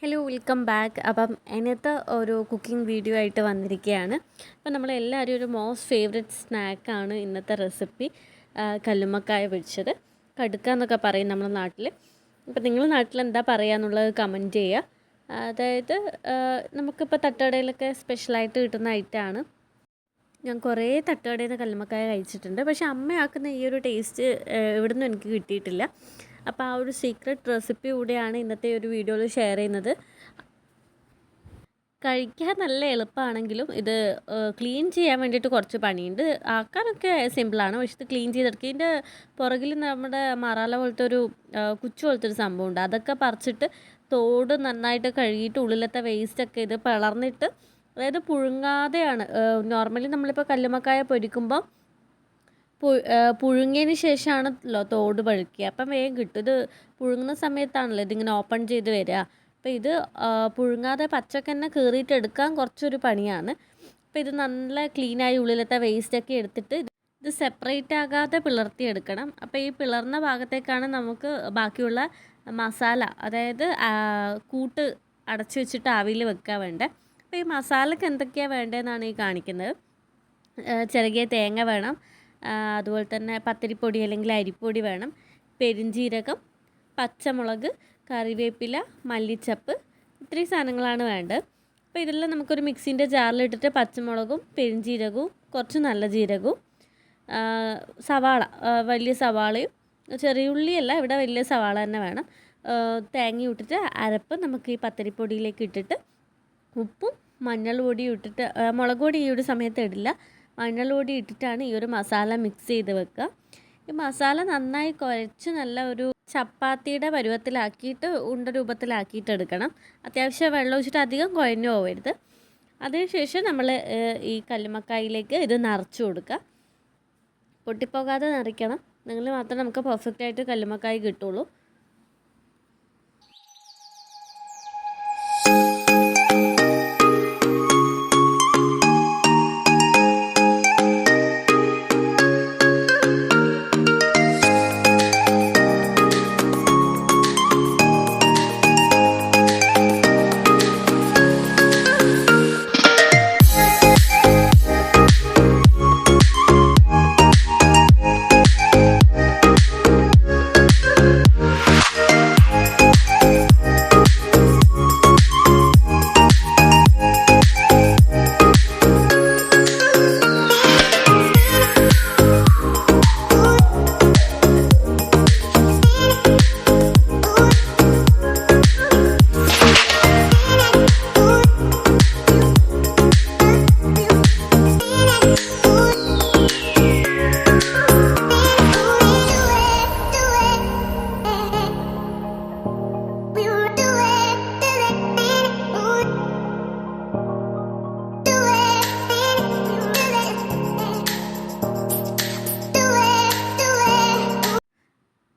Hello welcome back. അപ്പം ഇന്നത്തെ ഒരു കുക്കിംഗ് വീഡിയോ ആയിട്ട് വന്നിരിക്കുകയാണ്. അപ്പം നമ്മളെല്ലാവരും ഒരു മോസ്റ്റ് ഫേവറേറ്റ് സ്നാക്കാണ് ഇന്നത്തെ റെസിപ്പി. കല്ലുമ്മക്കായ പൊരിച്ചത്, കടുക്ക എന്നൊക്കെ പറയും നമ്മുടെ നാട്ടിൽ. അപ്പം നിങ്ങളുടെ നാട്ടിൽ എന്താ പറയുക എന്നുള്ളത് കമൻറ്റ് ചെയ്യുക. അതായത് നമുക്കിപ്പോൾ തട്ടുകടയിലൊക്കെ സ്പെഷ്യലായിട്ട് കിട്ടുന്ന ഐറ്റമാണ്. ഞാൻ കുറേ തട്ടുകടയിൽ നിന്ന് കല്ലുമ്മക്കായ കഴിച്ചിട്ടുണ്ട്, പക്ഷേ അമ്മയാക്കുന്ന ഈ ഒരു ടേസ്റ്റ് ഇവിടുന്ന് എനിക്ക് കിട്ടിയിട്ടില്ല. അപ്പോൾ ആ ഒരു സീക്രട്ട് റെസിപ്പി കൂടെയാണ് ഇന്നത്തെ ഒരു വീഡിയോയിൽ ഷെയർ ചെയ്യുന്നത്. കഴിക്കാൻ നല്ല എളുപ്പമാണെങ്കിലും ഇത് ക്ലീൻ ചെയ്യാൻ വേണ്ടിയിട്ട് കുറച്ച് പണിയുണ്ട്. ആക്കാനൊക്കെ സിമ്പിളാണ്, പക്ഷെ ഇത് ക്ലീൻ ചെയ്തെടുക്കുക. ഇതിൻ്റെ പുറകിൽ നമ്മുടെ മറാല പോലത്തെ ഒരു കുച്ചു പോലത്തെ ഒരു സംഭവമുണ്ട്. അതൊക്കെ പറിച്ചിട്ട് തോട് നന്നായിട്ട് കഴുകിയിട്ട് ഉള്ളിലത്തെ വേസ്റ്റൊക്കെ ഇത് പിളർന്നിട്ട്, അതായത് പുഴുങ്ങാതെയാണ്. നോർമലി നമ്മളിപ്പോൾ കല്ലുമ്മക്കായ പൊരിക്കുമ്പോൾ പുഴുങ്ങിയതിന് ശേഷമാണല്ലോ തോട് പഴുക്കുക, അപ്പം വേഗം കിട്ടും. ഇത് പുഴുങ്ങുന്ന സമയത്താണല്ലോ ഇതിങ്ങനെ ഓപ്പൺ ചെയ്ത് വരിക. അപ്പോൾ ഇത് പുഴുങ്ങാതെ പച്ചക്ക് തന്നെ കീറിയിട്ടെടുക്കാൻ കുറച്ചൊരു പണിയാണ്. അപ്പോൾ ഇത് നല്ല ക്ലീനായി ഉള്ളിലത്തെ വേസ്റ്റൊക്കെ എടുത്തിട്ട് ഇത് സെപ്പറേറ്റ് ആകാതെ പിളർത്തിയെടുക്കണം. അപ്പോൾ ഈ പിളർന്ന ഭാഗത്തേക്കാണ് നമുക്ക് ബാക്കിയുള്ള മസാല, അതായത് കൂട്ട് അടച്ചു വെച്ചിട്ട് ആവിയിൽ വെക്കാൻ വേണ്ടത്. അപ്പോൾ ഈ മസാലയ്ക്ക് എന്തൊക്കെയാണ് വേണ്ടതെന്നാണ് ഈ കാണിക്കുന്നത്. ചിരകിയ തേങ്ങ വേണം, അതുപോലെ തന്നെ പത്തിരിപ്പൊടി അല്ലെങ്കിൽ അരിപ്പൊടി വേണം, പെരിഞ്ജീരകം, പച്ചമുളക്, കറിവേപ്പില, മല്ലിച്ചപ്പ്, ഇത്രയും സാധനങ്ങളാണ് വേണ്ടത്. അപ്പോൾ ഇതെല്ലാം നമുക്കൊരു മിക്സിൻ്റെ ജാറിലിട്ടിട്ട് പച്ചമുളകും പെരിഞ്ജീരകവും കുറച്ച് നല്ല ജീരകവും സവാള, വലിയ സവാളയും, ചെറിയ ഉള്ളിയല്ല, ഇവിടെ വലിയ സവാള തന്നെ വേണം, തേങ്ങ ഇട്ടിട്ട് അരപ്പ് നമുക്ക് ഈ പത്തിരിപ്പൊടിയിലേക്ക് ഇട്ടിട്ട് ഉപ്പും മഞ്ഞൾ പൊടിയും ഇട്ടിട്ട്, മുളക് പൊടി ഈ ഒരു സമയത്ത് ഇടില്ല, മഞ്ഞൾ പൊടി ഇട്ടിട്ടാണ് ഈ ഒരു മസാല മിക്സ് ചെയ്ത് വെക്കുക. ഈ മസാല നന്നായി കുഴച്ച് നല്ല ഒരു ചപ്പാത്തിയുടെ പരുവത്തിലാക്കിയിട്ട് ഉണ്ട രൂപത്തിലാക്കിയിട്ട് എടുക്കണം. അത്യാവശ്യം വെള്ളം ഒഴിച്ചിട്ട് അധികം കുഴഞ്ഞു പോകരുത്. അതിനുശേഷം നമ്മൾ ഈ കല്ലുമ്മക്കായിലേക്ക് ഇത് നിറച്ച് കൊടുക്കുക. പൊട്ടിപ്പോകാതെ നിറയ്ക്കണം, നിങ്ങൾ മാത്രമേ നമുക്ക് പെർഫെക്റ്റായിട്ട് കല്ലുമ്മക്കായി കിട്ടുള്ളൂ.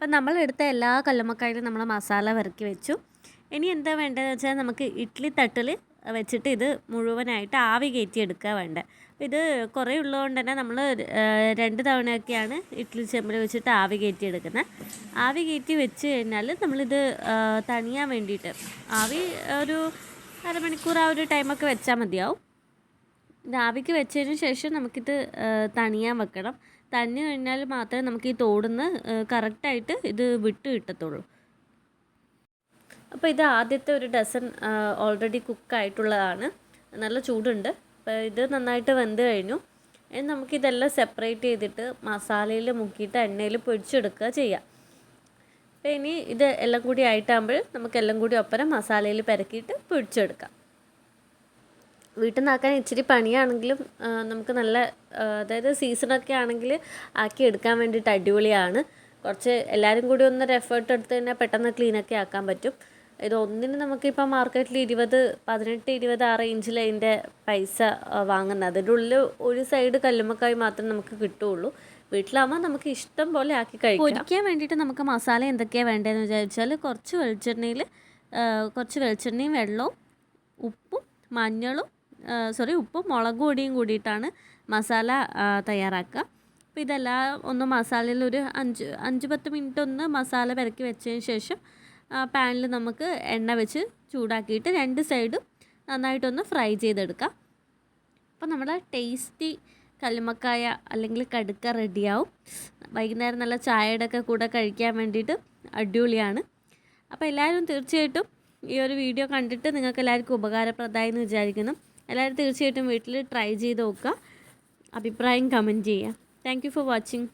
അപ്പം നമ്മളെടുത്ത എല്ലാ കല്ലുമ്മക്കായിലും നമ്മൾ മസാല വരക്കി വെച്ചു. ഇനി എന്താ വേണ്ടതെന്ന് വെച്ചാൽ നമുക്ക് ഇഡ്ഡലി തട്ടിൽ വെച്ചിട്ട് ഇത് മുഴുവനായിട്ട് ആവി കയറ്റി എടുക്കുക വേണ്ടത്. അപ്പോൾ ഇത് കുറേ ഉള്ളതുകൊണ്ട് തന്നെ നമ്മൾ 2 തവണയൊക്കെയാണ് ഇഡ്ഡലി ചെമ്പിൽ വെച്ചിട്ട് ആവി കയറ്റി എടുക്കുന്നത്. ആവി കയറ്റി വെച്ച് കഴിഞ്ഞാൽ നമ്മളിത് തണിയാൻ വേണ്ടിയിട്ട് ആവി ഒരു അരമണിക്കൂർ ആ ഒരു ടൈമൊക്കെ വെച്ചാൽ മതിയാവും. ഇത് ആവിക്ക് വെച്ചതിന് ശേഷം നമുക്കിത് തണിയാൻ വെക്കണം. തണി കഴിഞ്ഞാൽ മാത്രമേ നമുക്ക് ഈ തോടുന്ന് കറക്റ്റായിട്ട് ഇത് വിട്ട് കിട്ടത്തുള്ളൂ. അപ്പോൾ ഇത് ആദ്യത്തെ ഒരു ഡസൻ ഓൾറെഡി കുക്കായിട്ടുള്ളതാണ്, നല്ല ചൂടുണ്ട്. അപ്പോൾ ഇത് നന്നായിട്ട് വെന്ത് കഴിഞ്ഞു. ഇനി നമുക്കിതെല്ലാം സെപ്പറേറ്റ് ചെയ്തിട്ട് മസാലയിൽ മുക്കിയിട്ട് എണ്ണയിൽ പൊരിച്ചെടുക്കുക ചെയ്യാം. അപ്പോൾ ഇനി ഇത് എല്ലാം കൂടി ആയിട്ടാകുമ്പോൾ നമുക്കെല്ലാം കൂടി ഒപ്പരം മസാലയിൽ പെരക്കിയിട്ട് പൊരിച്ചെടുക്കാം. വീട്ടിൽ നിന്നാക്കാൻ ഇച്ചിരി പണിയാണെങ്കിലും നമുക്ക് നല്ല, അതായത് സീസണൊക്കെ ആണെങ്കിൽ ആക്കി എടുക്കാൻ വേണ്ടിയിട്ട് അടിപൊളിയാണ്. കുറച്ച് എല്ലാവരും കൂടി ഒന്നൊരു എഫേർട്ട് എടുത്ത് തന്നെ പെട്ടെന്ന് ക്ലീനൊക്കെ ആക്കാൻ പറ്റും. ഇത് ഒന്നിന് നമുക്കിപ്പോൾ മാർക്കറ്റിൽ 18-20 ആ റേഞ്ചിൽ അതിൻ്റെ പൈസ വാങ്ങുന്നത്. അതിൻ്റെ ഉള്ളിൽ ഒരു സൈഡ് കല്ലുമ്മക്കായി മാത്രമേ നമുക്ക് കിട്ടുകയുള്ളൂ. വീട്ടിലാകുമ്പോൾ നമുക്ക് ഇഷ്ടം പോലെ ആക്കി കഴിക്കാം. പൊരിക്കാൻ വേണ്ടിയിട്ട് നമുക്ക് മസാല എന്തൊക്കെയാണ് വേണ്ടതെന്ന് വിചാരിച്ചാൽ കുറച്ച് വെളിച്ചെണ്ണയും വെള്ളവും ഉപ്പും മഞ്ഞളും ഉപ്പും മുളക് പൊടിയും കൂടിയിട്ടാണ് മസാല തയ്യാറാക്കുക. അപ്പോൾ ഇതെല്ലാം ഒന്ന് മസാലയിൽ ഒരു 5-10 മിനിറ്റ് ഒന്ന് മസാല പുരക്കി വെച്ചതിന് ശേഷം പാനിൽ നമുക്ക് എണ്ണ വെച്ച് ചൂടാക്കിയിട്ട് 2 സൈഡും നന്നായിട്ടൊന്ന് ഫ്രൈ ചെയ്തെടുക്കാം. അപ്പോൾ നമ്മുടെ ടേസ്റ്റി കല്ലുമ്മക്കായ അല്ലെങ്കിൽ കടുക്ക റെഡിയാവും. വൈകുന്നേരം നല്ല ചായയുടെ ഒക്കെ കൂടെ കഴിക്കാൻ വേണ്ടിയിട്ട് അടിപൊളിയാണ്. അപ്പോൾ എല്ലാവരും തീർച്ചയായിട്ടും ഈ ഒരു വീഡിയോ കണ്ടിട്ട് നിങ്ങൾക്ക് എല്ലാവർക്കും ഉപകാരപ്രദമായി എന്ന് വിചാരിക്കുന്നു. എല്ലാവരും തീർച്ചയായിട്ടും വീട്ടിൽ ട്രൈ ചെയ്ത് നോക്കുക, അഭിപ്രായം കമൻറ്റ് ചെയ്യുക. Thank you for watching.